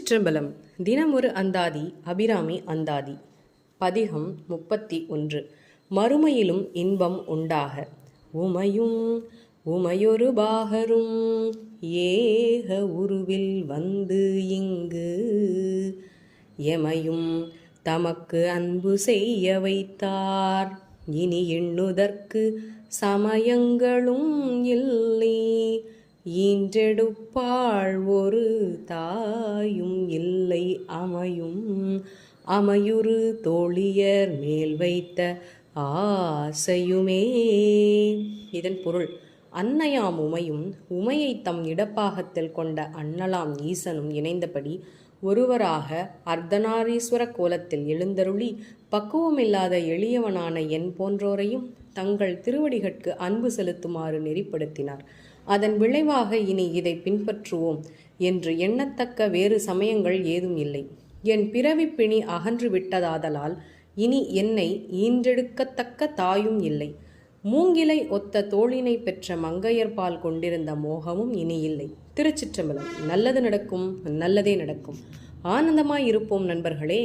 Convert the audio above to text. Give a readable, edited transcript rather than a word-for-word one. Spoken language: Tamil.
திருச்சிற்றம்பலம். தினமொரு அந்தாதி. அபிராமி அந்தாதி. பதிகம் 31. மறுமையிலும் இன்பம் உண்டாக. உமையும் உமையொரு பாகரும் ஏக உருவில் வந்து இங்கு எமையும் தமக்கு அன்பு செய்ய வைத்தார். இனி எண்ணுதற்கு சமயங்களும் இல்லை. ஈன்றெடுப்பாள் ஒரு தாயும் இல்லை அமையும் அமையுறு தோழியர் மேல் வைத்த ஆசையுமே. இதன் பொருள், அன்னையாம் உமையும் உமையை தம் இடப்பாகத்தில் கொண்ட அண்ணலாம் ஈசனும் இணைந்தபடி ஒருவராக அர்த்தநாரீஸ்வர கோலத்தில் எழுந்தருளி பக்குவமில்லாத எளியவனான என் போன்றோரையும் தங்கள் திருவடிகட்கு அன்பு செலுத்துமாறு நெறிப்படுத்தினார். அதன் விளைவாக இனி இதை பின்பற்றுவோம் என்று எண்ணத்தக்க வேறு சமயங்கள் ஏதும் இல்லை. என் பிறவி பிணி அகன்று விட்டதாதலால் இனி என்னை ஈன்றெடுக்கத்தக்க தாயும் இல்லை. மூங்கிலை ஒத்த தோளினை பெற்ற மங்கையர்பால் கொண்டிருந்த மோகமும் இனி இல்லை. திருச்சிற்றம்பலம். நல்லது நடக்கும், நல்லதே நடக்கும். ஆனந்தமாய் இருப்போம் நண்பர்களே.